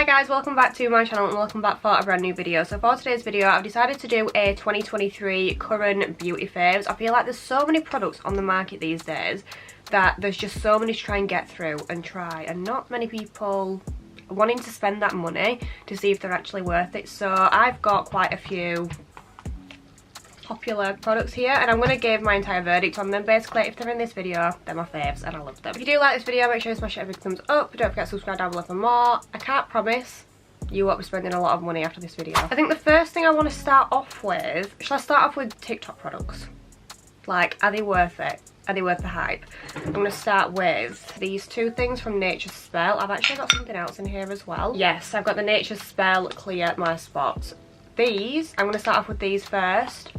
Hi guys, welcome back to my channel and welcome back for a brand new video. So for today's video I've decided to do a 2023 current beauty faves. I feel like there's so many products on the market these days that there's just so many to try and get through and try, and not many people wanting to spend that money to see if they're actually worth it. So I've got quite a few popular products here and I'm going to give my entire verdict on them. Basically, if they're in this video, they're my faves and I love them. If you do like this video, make sure you smash it a big thumbs up. Don't forget to subscribe down below for more. I can't promise you won't be spending a lot of money after this video. I think the first thing I want to start off with, shall I start off with TikTok products? Like, are they worth it? Are they worth the hype? I'm going to start with these two things from Nature's Spell. I've actually got something else in here as well. Yes, I've got the Nature's Spell Clear My Spots. These, I'm going to start off with these first.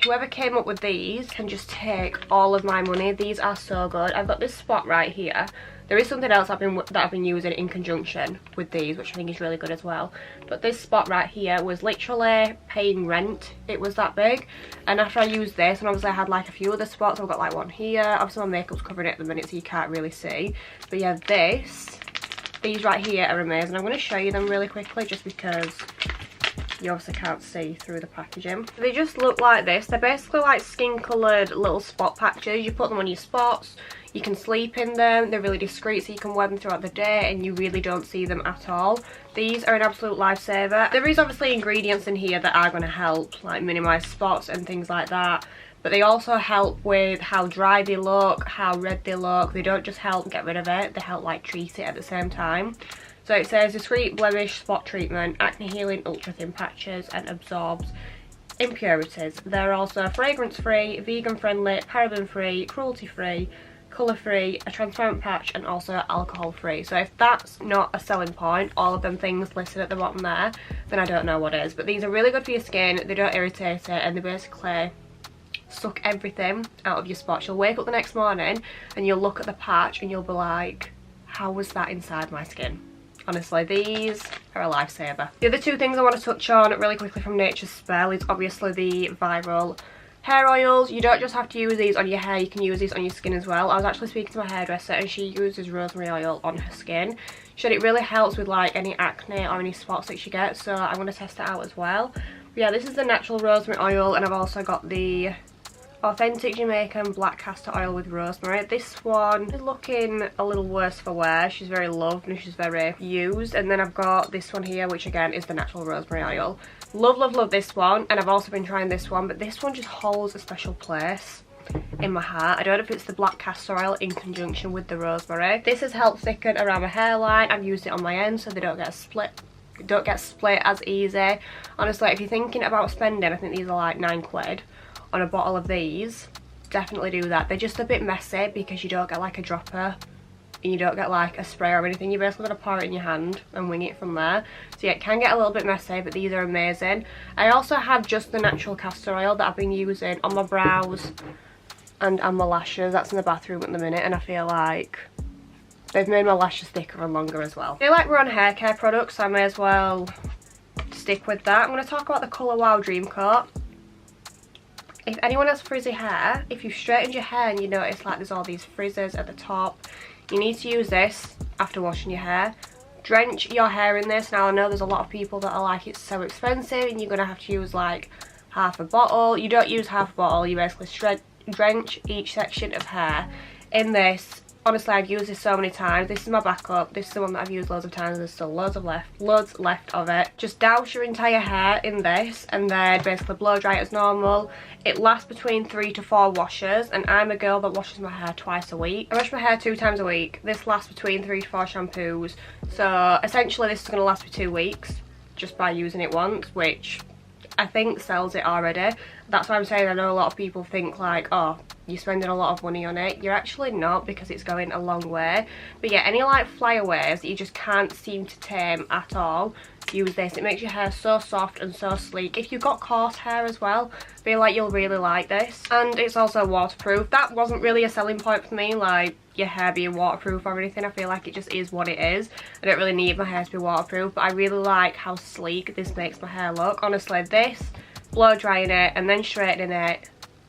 Whoever came up with these can just take all of my money. These are so good. I've got this spot right here. There is something else I've been using in conjunction with these, which I think is really good as well. But this spot right here was literally paying rent. It was that big. And after I used this, and obviously I had like a few other spots. I've got like one here. Obviously my makeup's covering it at the minute, so you can't really see. But yeah, these right here are amazing. I'm going to show you them really quickly just because you obviously can't see through the packaging. They just look like this. They're basically like skin coloured little spot patches. You put them on your spots, you can sleep in them, they're really discreet so you can wear them throughout the day and you really don't see them at all. These are an absolute lifesaver. There is obviously ingredients in here that are going to help like minimise spots and things like that, but they also help with how dry they look, how red they look. They don't just help get rid of it, they help like treat it at the same time. So it says discreet blemish spot treatment, acne healing ultra thin patches and absorbs impurities. They're also fragrance free, vegan friendly, paraben free, cruelty free, colour free, a transparent patch and also alcohol free. So if that's not a selling point, all of them things listed at the bottom there, then I don't know what is. But these are really good for your skin, they don't irritate it and they basically suck everything out of your spots. You'll wake up the next morning and you'll look at the patch and you'll be like, how was that inside my skin? Honestly, these are a lifesaver. The other two things I want to touch on really quickly from Nature's Spell is obviously the viral hair oils. You don't just have to use these on your hair, you can use these on your skin as well. I was actually speaking to my hairdresser and she uses rosemary oil on her skin. She said it really helps with like any acne or any spots that she gets, so I'm going to test it out as well. But yeah, this is the natural rosemary oil and I've also got the authentic Jamaican black castor oil with rosemary. This one is looking a little worse for wear. She's very loved and she's very used. And then I've got this one here, which again is the natural rosemary oil. Love, love, love this one. And I've also been trying this one, but this one just holds a special place in my heart. I don't know if it's the black castor oil in conjunction with the rosemary. This has helped thicken around my hairline. I've used it on my ends so they don't get split as easy. Honestly, if you're thinking about spending, I think these are like £9 on a bottle of these, definitely do that. They're just a bit messy because you don't get like a dropper and you don't get like a spray or anything. You basically got to pour it in your hand and wing it from there. So yeah, it can get a little bit messy, but these are amazing. I also have just the natural castor oil that I've been using on my brows and on my lashes. That's in the bathroom at the minute and I feel like they've made my lashes thicker and longer as well. I feel like we're on hair care products, so I may as well stick with that. I'm going to talk about the Colour Wow Dream Coat. If anyone has frizzy hair, if you've straightened your hair and you notice like there's all these frizzes at the top, you need to use this after washing your hair. Drench your hair in this. Now I know there's a lot of people that are like, it's so expensive and you're going to have to use like half a bottle. You don't use half a bottle, you basically drench each section of hair in this. Honestly, I've used this so many times. This is my backup. This is the one that I've used loads of times. There's still loads left of it. Just douse your entire hair in this and then basically blow dry it as normal. It lasts between 3 to 4 washes and I'm a girl that washes my hair twice a week. I wash my hair 2 times a week. This lasts between 3 to 4 shampoos. So essentially this is going to last for 2 weeks just by using it once, which I think sells it already. That's why I'm saying I know a lot of people think like, oh, you're spending a lot of money on it. You're actually not, because it's going a long way. But yeah, any like flyaways that you just can't seem to tame at all, use this. It makes your hair so soft and so sleek. If you've got coarse hair as well, I feel like you'll really like this. And it's also waterproof. That wasn't really a selling point for me, like your hair being waterproof or anything. I feel like it just is what it is. I don't really need my hair to be waterproof, but I really like how sleek this makes my hair look. Honestly, this, blow drying it and then straightening it,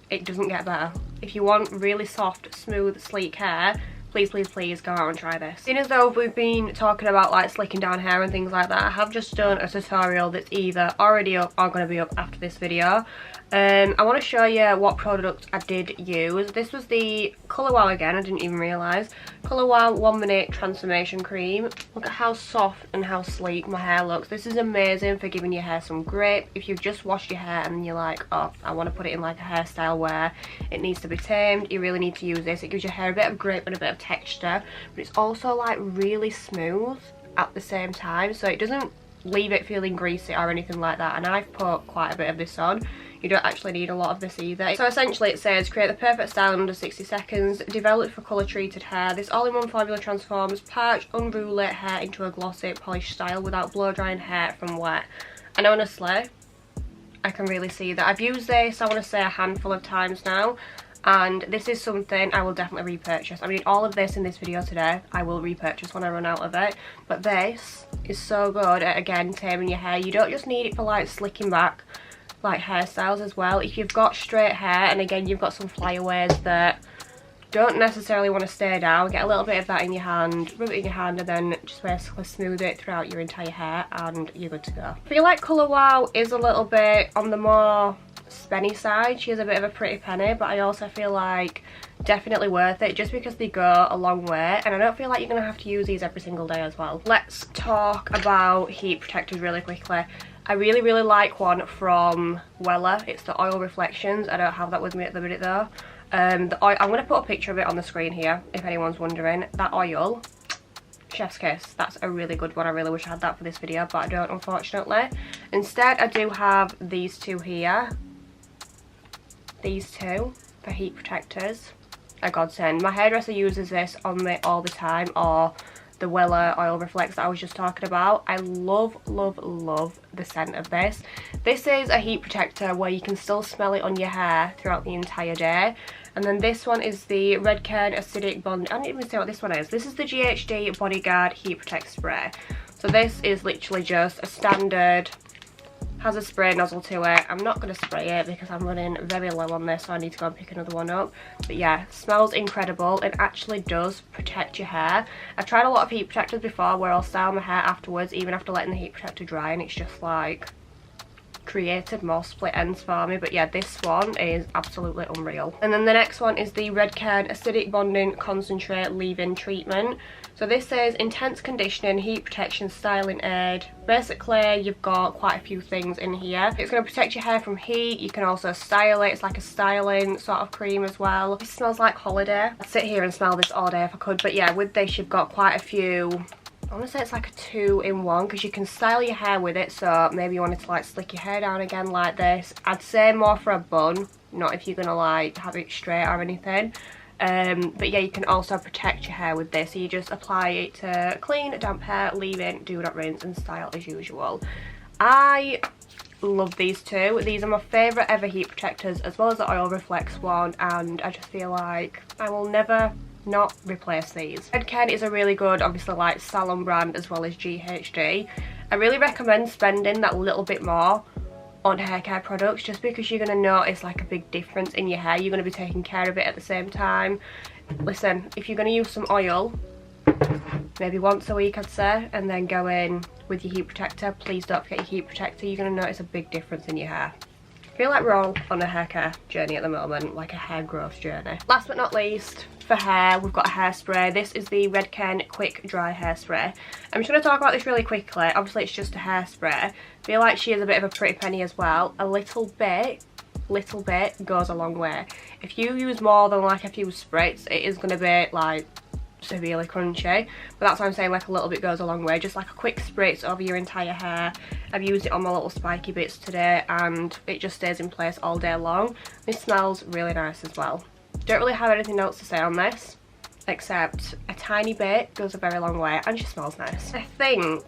it doesn't get better. If you want really soft, smooth, sleek hair, please, please, please go out and try this. Seeing as though we've been talking about like slicking down hair and things like that, I have just done a tutorial that's either already up or going to be up after this video. I want to show you what product I did use. This was the Colour Wow again, I didn't even realise. Colour Wow 1 Minute Transformation Cream. Look at how soft and how sleek my hair looks. This is amazing for giving your hair some grip. If you've just washed your hair and you're like, oh, I want to put it in like a hairstyle where it needs to be tamed, you really need to use this. It gives your hair a bit of grip and a bit of texture, but it's also like really smooth at the same time, so it doesn't leave it feeling greasy or anything like that. And I've put quite a bit of this on. You don't actually need a lot of this either. So essentially it says, create the perfect style in under 60 seconds, developed for colour treated hair. This all-in-one formula transforms parched, unruly hair into a glossy, polished style without blow drying hair from wet. And honestly, I can really see that. I've used this, I want to say, a handful of times now, and this is something I will definitely repurchase. I mean, all of this in this video today I will repurchase when I run out of it, but this is so good at, again, taming your hair. You don't just need it for like slicking back like hairstyles as well. If you've got straight hair and again you've got some flyaways that don't necessarily want to stay down, get a little bit of that in your hand, rub it in your hand, and then just basically smooth it throughout your entire hair and you're good to go. I feel like Colour Wow is a little bit on the more spenny side. She is a bit of a pretty penny, but I also feel like definitely worth it just because they go a long way, and I don't feel like you're going to have to use these every single day as well. Let's talk about heat protectors really quickly. I really like one from Wella. It's the Oil Reflections. I don't have that with me at the minute though. The oil, I'm going to put a picture of it on the screen here if anyone's wondering. That oil, chef's kiss. That's a really good one. I really wish I had that for this video, but I don't, unfortunately. Instead, I do have these two here. These two for heat protectors. A godsend. My hairdresser uses this on me all the time, or the Wella Oil Reflects that I was just talking about. I love the scent of this. This is a heat protector where you can still smell it on your hair throughout the entire day. And then this one is the Redken Acidic Bond. I don't even say what this one is. This is the GHD Bodyguard Heat Protect Spray. So this is literally just a standard, has a spray nozzle to it. I'm not going to spray it because I'm running very low on this, so I need to go and pick another one up. But yeah, smells incredible. It actually does protect your hair. I've tried a lot of heat protectors before where I'll style my hair afterwards, even after letting the heat protector dry, and it's just like created more split ends for me. But yeah, this one is absolutely unreal. And then the next one is the Redcard Acidic Bonding Concentrate Leave-In Treatment. So this says intense conditioning, heat protection, styling aid. Basically, you've got quite a few things in here. It's going to protect your hair from heat. You can also style it. It's like a styling sort of cream as well. It smells like holiday. I'd sit here and smell this all day if I could. But yeah, with this you've got quite a few. I want to say it's like a 2-in-1 because you can style your hair with it. So maybe you wanted to like slick your hair down again like this. I'd say more for a bun, not if you're going to like have it straight or anything. But yeah, you can also protect your hair with this. So you just apply it to clean, damp hair, leave in, do not rinse, and style as usual. I love these two. These are my favourite ever heat protectors, as well as the Oil Reflects one, and I just feel like I will never not replace these. Redken is a really good, obviously, like salon brand as well as GHD. I really recommend spending that little bit more on hair care products just because you're going to notice like a big difference in your hair. You're going to be taking care of it at the same time. Listen, if you're going to use some oil, maybe once a week I'd say, and then go in with your heat protector. Please don't forget your heat protector. You're going to notice a big difference in your hair. I feel like we're all on a hair care journey at the moment, like a hair growth journey. Last but not least, for hair, we've got a hairspray. This is the Redken Quick Dry Hairspray. I'm just going to talk about this really quickly. Obviously it's just a hairspray. I feel like she is a bit of a pretty penny as well. A little bit goes a long way. If you use more than like a few spritz, it is going to be like severely crunchy, but that's why I'm saying like a little bit goes a long way. Just like a quick spritz over your entire hair. I've used it on my little spiky bits today and it just stays in place all day long. This smells really nice as well. Don't really have anything else to say on this except a tiny bit goes a very long way, and she smells nice. I think,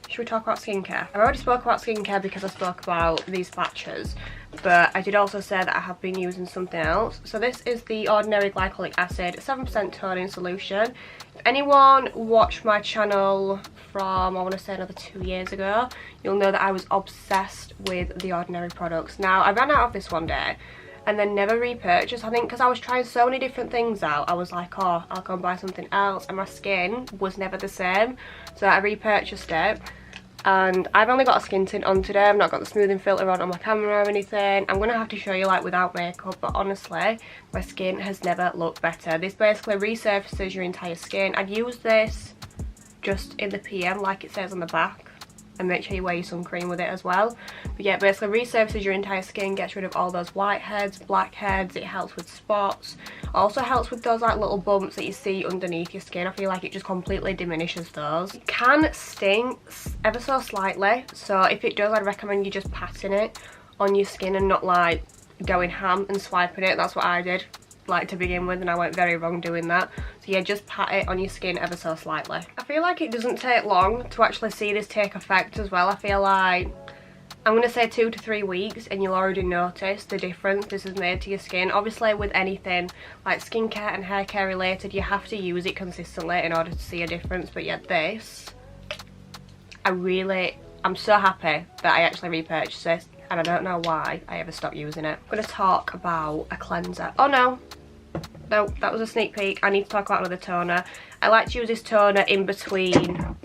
should we talk about skincare? I already spoke about skincare because I spoke about these patches, but I did also say that I have been using something else. So this is the Ordinary Glycolic Acid 7% toning solution. If anyone watched my channel from, I want to say, another 2 years ago, you'll know that I was obsessed with the Ordinary products. Now, I ran out of this one day, and then never repurchase. I think because I was trying so many different things out, I was like, oh, I'll go and buy something else, and my skin was never the same. So I repurchased it, and I've only got a skin tint on today. I've not got the smoothing filter on my camera or anything. I'm gonna have to show you like without makeup, but honestly my skin has never looked better. This basically resurfaces your entire skin. I'd use this just in the PM like it says on the back, and make sure you wear your sun cream with it as well. But yeah, basically resurfaces your entire skin, gets rid of all those whiteheads, blackheads. It helps with spots, also helps with those like little bumps that you see underneath your skin. I feel like it just completely diminishes those. It can sting ever so slightly, so if it does, I'd recommend you just patting it on your skin and not like going ham and swiping it. That's what I did like to begin with, and I went very wrong doing that. So yeah, just pat it on your skin ever so slightly. I feel like it doesn't take long to actually see this take effect as well. I feel like I'm gonna say 2 to 3 weeks and you'll already notice the difference this has made to your skin. Obviously with anything like skincare and hair care related, you have to use it consistently in order to see a difference. But yeah, this, I'm so happy that I actually repurchased this, and I don't know why I ever stopped using it. I'm gonna talk about a cleanser. Oh no, that was a sneak peek. I need to talk about another toner. I like to use this toner in between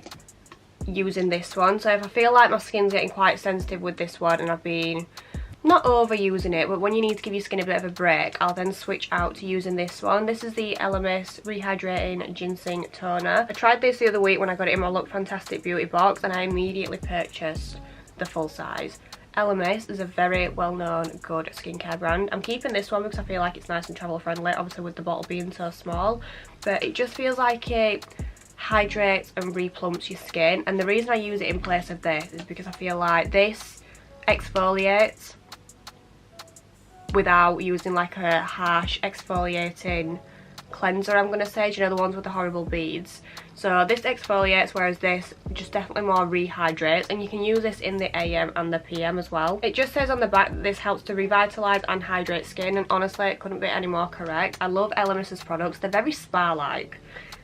using this one. So if I feel like my skin's getting quite sensitive with this one and I've been not overusing it, but when you need to give your skin a bit of a break, I'll then switch out to using this one. This is the Elemis Rehydrating Ginseng Toner. I tried this the other week when I got it in my Look Fantastic beauty box, and I immediately purchased the full size. Elemis is a very well-known good skincare brand. I'm keeping this one because I feel like it's nice and travel friendly, obviously with the bottle being so small, but it just feels like it hydrates and replumps your skin. And the reason I use it in place of this is because I feel like this exfoliates without using like a harsh exfoliating cleanser, I'm gonna say, do you know, the ones with the horrible beads. So this exfoliates, whereas this just definitely more rehydrates, and you can use this in the AM and the PM as well. It just says on the back that this helps to revitalise and hydrate skin, and honestly it couldn't be any more correct. I love Elemis's products. They're very spa-like.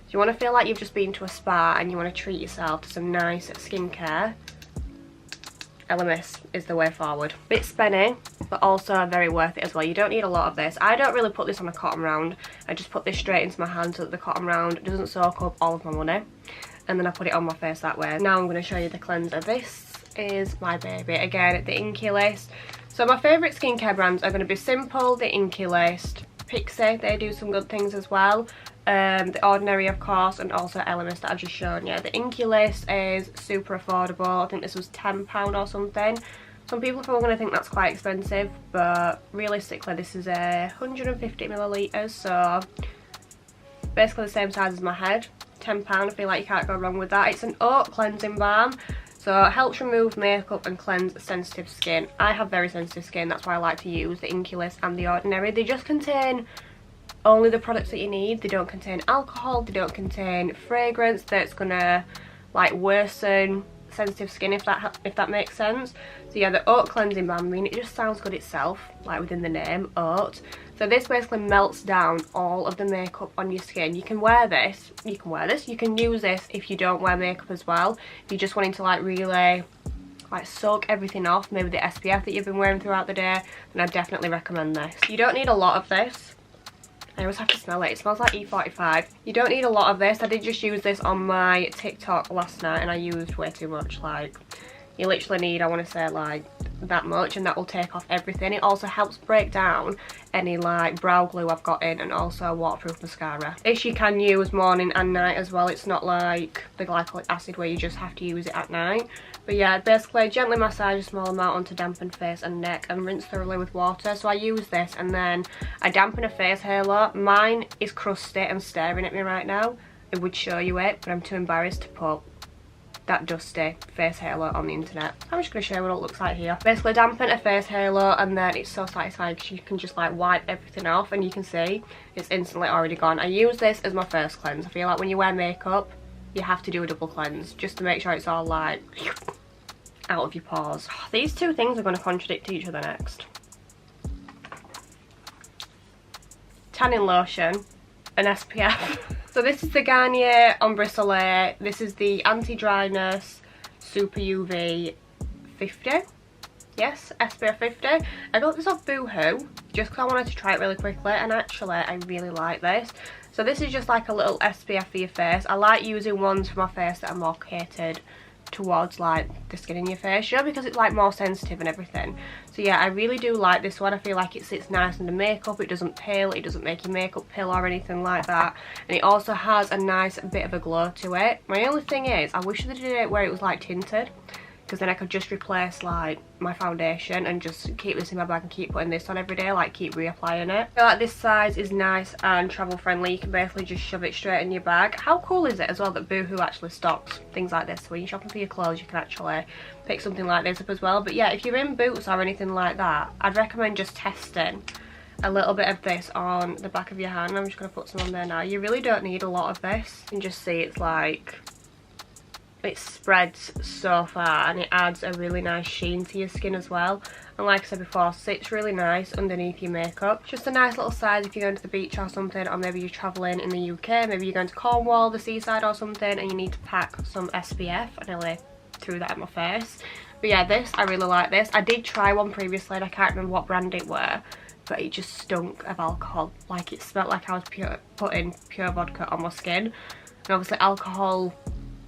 If you want to feel like you've just been to a spa and you want to treat yourself to some nice skincare, Elemis is the way forward. Bit spenny, but also very worth it as well. You don't need a lot of this. I don't really put this on a cotton round. I just put this straight into my hand so that the cotton round doesn't soak up all of my money. And then I put it on my face that way. Now I'm going to show you the cleanser. This is my baby. Again, the Inkey List. So my favourite skincare brands are going to be Simple, the Inkey List, Pixie, they do some good things as well. The Ordinary, of course, and also Elemis that I've just shown you. The Inkey List is super affordable. I think this was £10 or something. Some people are probably going to think that's quite expensive, but realistically this is 150 millilitres, so basically the same size as my head. £10, I feel like you can't go wrong with that. It's an oat cleansing balm, so it helps remove makeup and cleanse sensitive skin. I have very sensitive skin, that's why I like to use the Inkey List and the Ordinary. They just contain only the products that you need. They don't contain alcohol, they don't contain fragrance that's gonna like worsen sensitive skin, if that makes sense. So yeah, the oat cleansing balm, I mean, it just sounds good itself, like within the name, oat. So this basically melts down all of the makeup on your skin. You can wear this, you can use this if you don't wear makeup as well. If you're just wanting to like really like soak everything off, maybe the SPF that you've been wearing throughout the day, then I definitely recommend this. You don't need a lot of this. I always have to smell it. It smells like E45. You don't need a lot of this. I did just use this on my TikTok last night and I used way too much. Like, you literally need, I want to say, like that much, and that will take off everything. It also helps break down any like brow glue I've got in, and also waterproof mascara. This you can use morning and night as well. It's not like the glycolic acid where you just have to use it at night. But yeah, basically gently massage a small amount onto dampened face and neck and rinse thoroughly with water. So I use this and then I dampen a face halo. Mine is crusty and staring at me right now. I would show you it, but I'm too embarrassed to put that dusty face halo on the internet. I'm just going to show you what it looks like here. Basically dampen a face halo, and then it's so satisfying because you can just like wipe everything off and you can see it's instantly already gone. I use this as my first cleanse. I feel like when you wear makeup you have to do a double cleanse just to make sure it's all like out of your pores. These two things are going to contradict each other next. Tanning lotion and SPF. So this is the Garnier Ombre Soleil. This is the anti-dryness super UV 50. Yes, SPF 50. I got this off Boohoo. just because I wanted to try it really quickly, and actually I really like this. So this is just like a little SPF for your face. I like using ones for my face that are more catered towards like the skin in your face, you know, because it's like more sensitive and everything. So yeah, I really do like this one. I feel like it sits nice under makeup, it doesn't peel, it doesn't make your makeup peel or anything like that, and it also has a nice bit of a glow to it. My only thing is, I wish they did it where it was like tinted, because then I could just replace like my foundation and just keep this in my bag and keep putting this on every day, like keep reapplying it. I feel like this size is nice and travel friendly. You can basically just shove it straight in your bag. How cool is it as well that Boohoo actually stocks things like this, so when you're shopping for your clothes you can actually pick something like this up as well. But yeah, if you're in Boots or anything like that, I'd recommend just testing a little bit of this on the back of your hand. I'm just going to put some on there now. You really don't need a lot of this. You can just see it's like, it spreads so far and it adds a really nice sheen to your skin as well, and like I said before, sits really nice underneath your makeup. Just a nice little size if you're going to the beach or something, or maybe you're travelling in the UK, maybe you're going to Cornwall, the seaside or something, and you need to pack some SPF. I nearly threw that at my face. But yeah, this, I really like this. I did try one previously and I can't remember what brand it were, but it just stunk of alcohol. Like it smelled like I was putting pure vodka on my skin, and obviously alcohol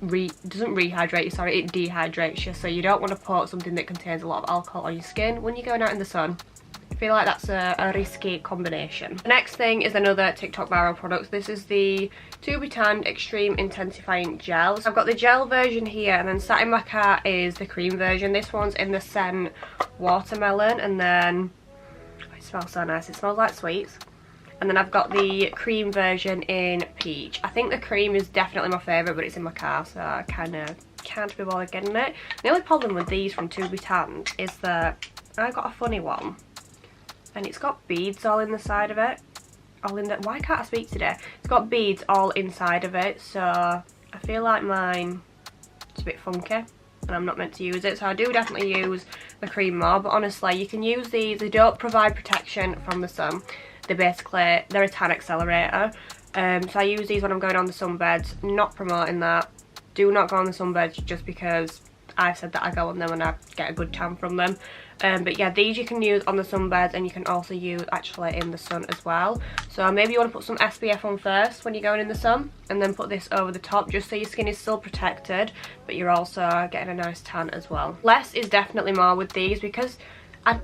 doesn't rehydrate you, sorry, it dehydrates you, so you don't want to put something that contains a lot of alcohol on your skin when you're going out in the sun. I feel like that's a risky combination. The next thing is another TikTok viral product. This is the To Be Tanned Extreme Intensifying Gel. So I've got the gel version here, and then sat in my cart is the cream version. This one's in the scent watermelon, and then oh, it smells so nice, it smells like sweets. And then I've got the cream version in peach. I think the cream is definitely my favourite, but it's in my car, so I kind of can't be bothered getting it. The only problem with these from To Be Tanned is that I got a funny one, and it's got beads all in the side of it. Why can't I speak today? It's got beads all inside of it, so I feel like mine is a bit funky, and I'm not meant to use it, so I do definitely use the cream more. But honestly, you can use these. They don't provide protection from the sun. They're a tan accelerator, so I use these when I'm going on the sunbeds. Not promoting that, do not go on the sunbeds just because I've said that I go on them and I get a good tan from them. But yeah, these you can use on the sunbeds, and you can also use actually in the sun as well. So maybe you want to put some SPF on first when you're going in the sun, and then put this over the top just so your skin is still protected, but you're also getting a nice tan as well. Less is definitely more with these, because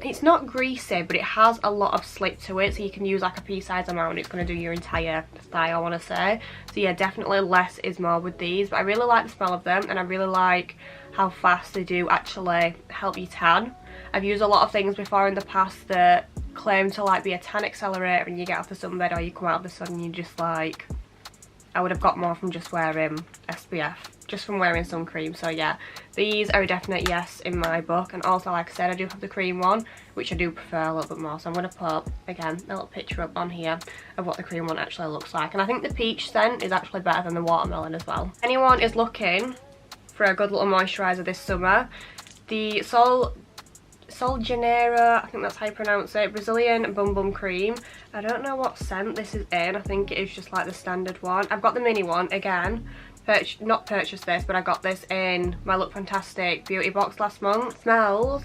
it's not greasy, but it has a lot of slip to it, so you can use like a pea-size amount and it's going to do your entire thigh, I want to say. So yeah, definitely less is more with these, but I really like the smell of them, and I really like how fast they do actually help you tan. I've used a lot of things before in the past that claim to like be a tan accelerator, and you get off the sunbed or you come out of the sun and you're just like, I would have got more from just wearing SPF, just from wearing sun cream. So yeah, these are a definite yes in my book. And also, like I said, I do have the cream one, which I do prefer a little bit more, so I'm going to put again a little picture up on here of what the cream one actually looks like. And I think the peach scent is actually better than the watermelon as well. If anyone is looking for a good little moisturiser this summer, the Sol Janeiro, I think that's how you pronounce it, Brazilian Bum Bum Cream. I don't know what scent this is in. I think it is just like the standard one. I've got the mini one again. Not purchased this, but I got this in my Look Fantastic beauty box last month. Smells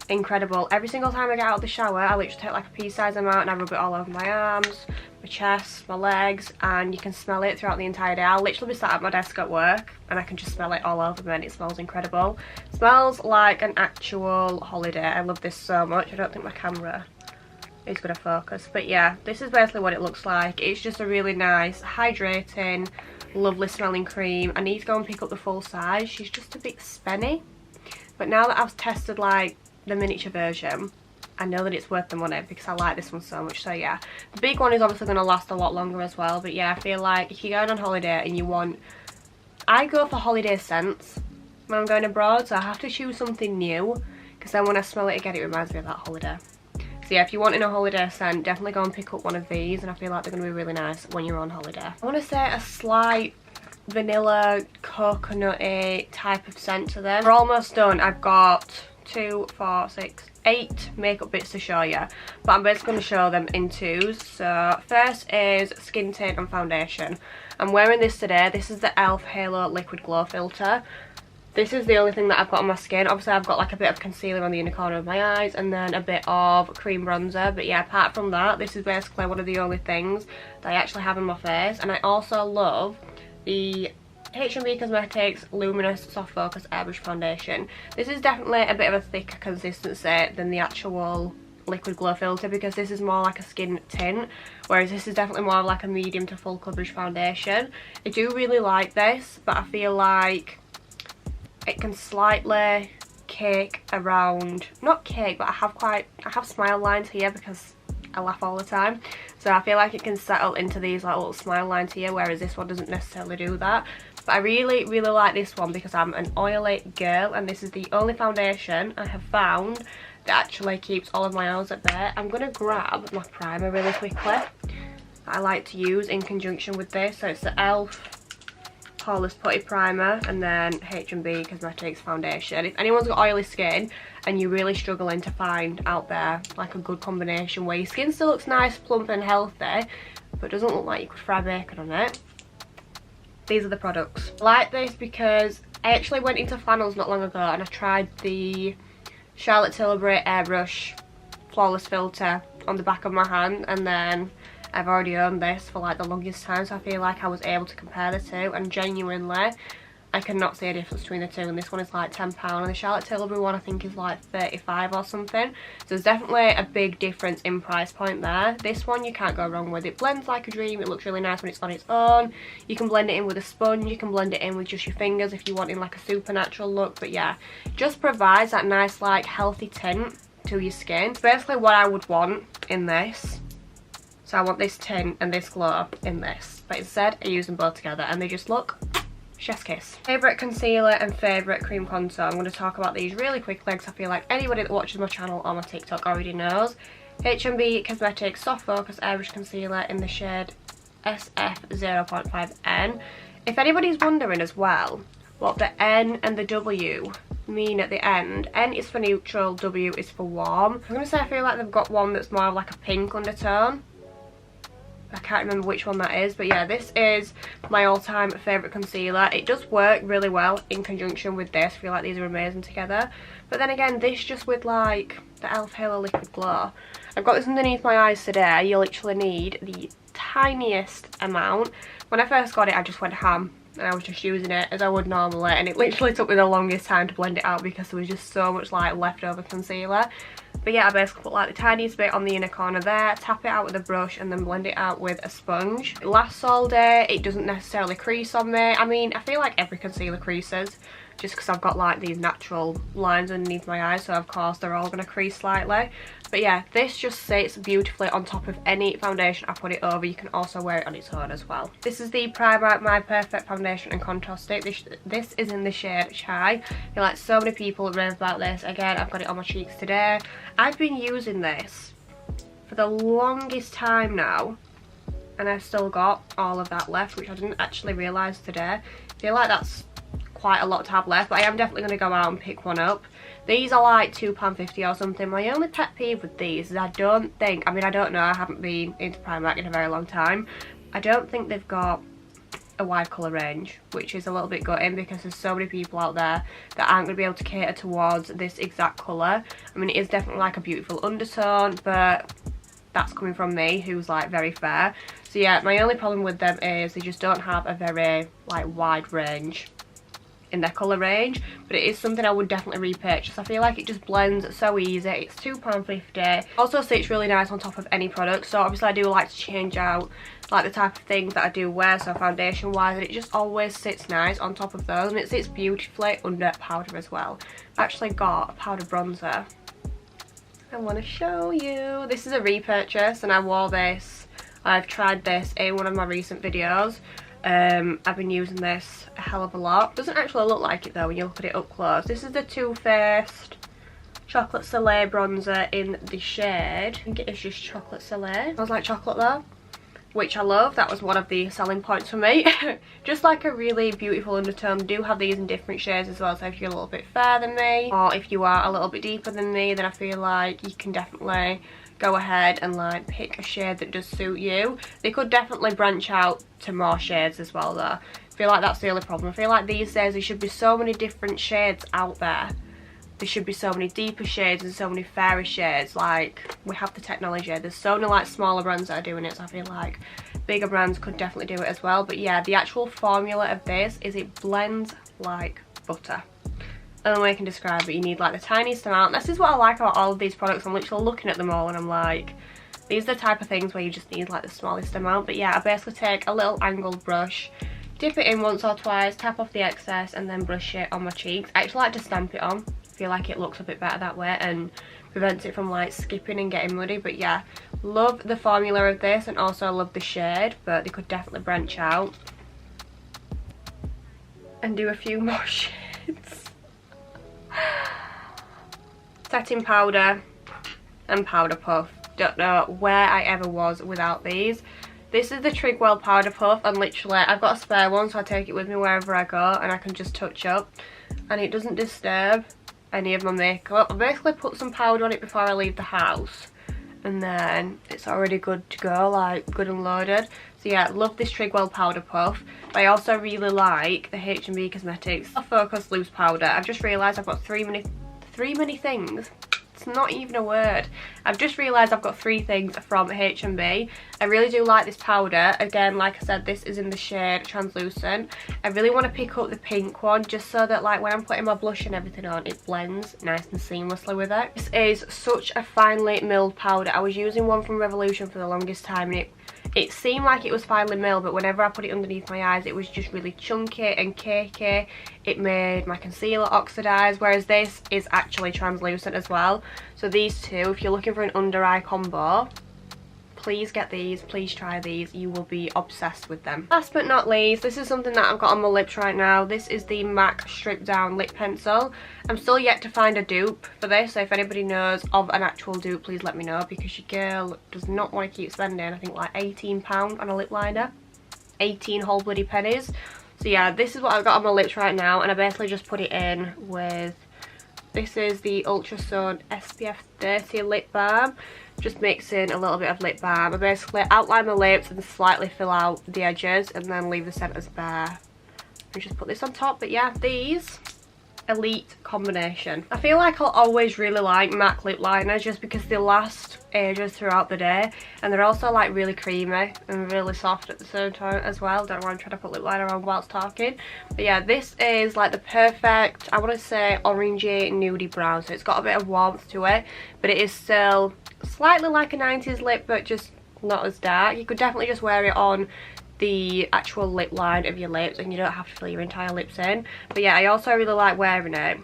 incredible. Every single time I get out of the shower, I literally take like a pea-size amount and I rub it all over my arms, my chest, my legs, and you can smell it throughout the entire day. I'll literally be sat at my desk at work and I can just smell it all over me, and it smells incredible. It smells like an actual holiday. I love this so much. I don't think my camera is going to focus, but yeah, this is basically what it looks like. It's just a really nice, hydrating, lovely smelling cream. I need to go and pick up the full size. She's just a bit spenny, but now that I've tested like the miniature version, I know that it's worth the money because I like this one so much. So yeah, the big one is obviously going to last a lot longer as well. But yeah, I feel like if you're going on holiday and you want, I go for holiday scents when I'm going abroad, so I have to choose something new, because then when I smell it again it reminds me of that holiday. So yeah, if you're wanting a holiday scent, definitely go and pick up one of these, and I feel like they're going to be really nice when you're on holiday. I want to say a slight vanilla coconutty type of scent to them. We're almost done. I've got 2, 4, 6, 8 makeup bits to show you, but I'm basically going to show them in twos. So first is skin tint and foundation. I'm wearing this today. This is the e.l.f. Halo Liquid Glow Filter. This is the only thing that I've got on my skin. Obviously I've got like a bit of concealer on the inner corner of my eyes and then a bit of cream bronzer, but yeah, apart from that, this is basically one of the only things that I actually have on my face. And I also love the H&B Cosmetics Luminous Soft Focus Airbrush Foundation. This is definitely a bit of a thicker consistency than the actual liquid glow filter, because this is more like a skin tint, whereas this is definitely more of like a medium to full coverage foundation. I do really like this, but I feel like it can slightly cake around, not cake, but I have smile lines here because I laugh all the time, so I feel like it can settle into these like little smile lines here, whereas this one doesn't necessarily do that. But I really like this one because I'm an oily girl, and this is the only foundation I have found that actually keeps all of my oils at bay. I'm going to grab my primer really quickly that I like to use in conjunction with this. So it's the e.l.f. Poreless Putty Primer and then H&B Cosmetics Foundation. If anyone's got oily skin and you're really struggling to find out there like a good combination where your skin still looks nice, plump and healthy, but doesn't look like you could fry bacon on it, these are the products. I like this because I actually went into flannels not long ago and I tried the Charlotte Tilbury Airbrush Flawless Filter on the back of my hand, and then I've already owned this for like the longest time, so I feel like I was able to compare the two, and genuinely I cannot see a difference between the two. And this one is like £10 and the Charlotte Tilbury one I think is like 35 or something, so there's definitely a big difference in price point there. This one you can't go wrong with. It blends like a dream. It looks really nice when it's on its own. You can blend it in with a sponge, you can blend it in with just your fingers if you want in like a supernatural look, but yeah, it just provides that nice like healthy tint to your skin. It's basically what I would want in this. So I want this tint and this glow in this, but instead I use them both together and they just look chef's kiss. Favourite concealer and favourite cream contour. I'm going to talk about these really quickly because I feel like anybody that watches my channel or my TikTok already knows. H&B Cosmetics Soft Focus Airbrush Concealer in the shade SF 0.5N. If anybody's wondering as well what the N and the W mean at the end, N is for neutral, W is for warm. I'm going to say I feel like they've got one that's more of like a pink undertone. I can't remember which one that is, but yeah, this is my all-time favourite concealer. It does work really well in conjunction with this. I feel like these are amazing together. But then again, this just with like the e.l.f. Halo Liquid Glow. I've got this underneath my eyes today. You literally need the tiniest amount. When I first got it, I just went ham and I was just using it as I would normally, and it literally took me the longest time to blend it out because there was just so much like leftover concealer. But yeah, I basically put like the tiniest bit on the inner corner there, tap it out with a brush and then blend it out with a sponge. It lasts all day, it doesn't necessarily crease on me. I mean, I feel like every concealer creases just because I've got like these natural lines underneath my eyes, so of course they're all going to crease slightly. But yeah, this just sits beautifully on top of any foundation I put it over. You can also wear it on its own as well. This is the Primark My Perfect Foundation and Contour Stick. This is in the shade Chai. I feel like so many people rave about this. Again, I've got it on my cheeks today. I've been using this for the longest time now, and I've still got all of that left, which I didn't actually realise today. I feel like that's quite a lot to have left, but I am definitely going to go out and pick one up. These are like £2.50 or something. My only pet peeve with these is I don't know, I haven't been into Primark in a very long time. I don't think they've got a wide colour range, which is a little bit gutting because there's so many people out there that aren't going to be able to cater towards this exact colour. I mean, it is definitely like a beautiful undertone, but that's coming from me who's like very fair. So yeah, my only problem with them is they just don't have a very like wide range in their colour range, but it is something I would definitely repurchase. I feel like it just blends so easy. It's £2.50. Also sits really nice on top of any product, so obviously I do like to change out like the type of things that I do wear, so foundation wise, and it just always sits nice on top of those, and it sits beautifully under powder as well. I've actually got a powder bronzer I want to show you. This is a repurchase and I wore this, I've tried this in one of my recent videos. I've been using this a hell of a lot. Doesn't actually look like it though when you look at it up close. This is the Too Faced Chocolate Soleil bronzer in the shade, I think it is just Chocolate Soleil. Smells like chocolate though, which I love. That was one of the selling points for me. Just like a really beautiful undertone. Do have these in different shades as well, so if you're a little bit fairer than me or if you are a little bit deeper than me, then I feel like you can definitely go ahead and like pick a shade that does suit you. They could definitely branch out to more shades as well though, I feel like that's the only problem. I feel like these days there should be so many different shades out there. There should be so many deeper shades and so many fairer shades. Like, we have the technology. There's so many like smaller brands that are doing it, so I feel like bigger brands could definitely do it as well. But yeah, the actual formula of this is it blends like butter. The only way I can describe it, you need like the tiniest amount. This is what I like about all of these products. I'm literally looking at them all and I'm like, these are the type of things where you just need like the smallest amount. But yeah, I basically take a little angled brush, dip it in once or twice, tap off the excess and then brush it on my cheeks. I actually like to stamp it on. I feel like it looks a bit better that way and prevents it from like skipping and getting muddy. But yeah, love the formula of this and also love the shade, but they could definitely branch out and do a few more shades. Setting powder and powder puff. Don't know where I ever was without these. This is the Trigwell powder puff and literally I've got a spare one, so I take it with me wherever I go and I can just touch up and it doesn't disturb any of my makeup. I basically put some powder on it before I leave the house and then it's already good to go, like good and loaded. So yeah, love this Trigwell powder puff. But I also really like the H&B Cosmetics Focus Loose Powder. I've just realised I've got three many things. It's not even a word. I've just realised I've got 3 things from H&B. I really do like this powder. Again, like I said, this is in the shade Translucent. I really want to pick up the pink one just so that like when I'm putting my blush and everything on, it blends nice and seamlessly with it. This is such a finely milled powder. I was using one from Revolution for the longest time and it seemed like it was finely milled, but whenever I put it underneath my eyes, it was just really chunky and cakey. It made my concealer oxidise, whereas this is actually translucent as well. So these two, if you're looking for an under eye combo, please get these, please try these, you will be obsessed with them. Last but not least, this is something that I've got on my lips right now. This is the MAC Strip Down Lip Pencil. I'm still yet to find a dupe for this, so if anybody knows of an actual dupe, please let me know, because your girl does not want to keep spending, I think like £18 on a lip liner. 18 whole bloody pennies. So yeah, this is what I've got on my lips right now, and I basically just put it in with, this is the Ultra Sun SPF 30 lip balm. Just mix in a little bit of lip balm. I basically outline my lips and slightly fill out the edges and then leave the centres bare. And just put this on top. But yeah, these, elite combination. I feel like I'll always really like MAC lip liners just because they last ages throughout the day, and they're also like really creamy and really soft at the same time as well. Don't want to try to put lip liner on whilst talking. But yeah, this is like the perfect, I want to say orangey nudie brown, so it's got a bit of warmth to it, but it is still slightly like a 90s lip, but just not as dark. You could definitely just wear it on the actual lip line of your lips and you don't have to fill your entire lips in. But yeah, I also really like wearing it,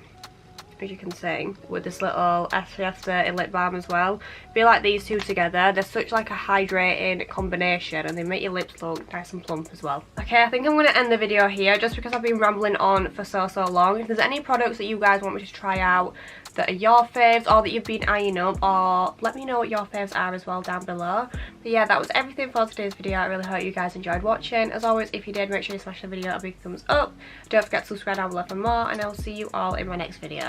as you can see, with this little SPF 30 lip balm as well. I feel like these two together, they're such like a hydrating combination and they make your lips look nice and plump as well. Okay, I think I'm going to end the video here just because I've been rambling on for so long. If there's any products that you guys want me to try out that are your faves or that you've been eyeing up, or let me know what your faves are as well down below. But yeah, that was everything for today's video. I really hope you guys enjoyed watching. As always, if you did, make sure you smash the video a big thumbs up. Don't forget to subscribe down below for more, and I'll see you all in my next video.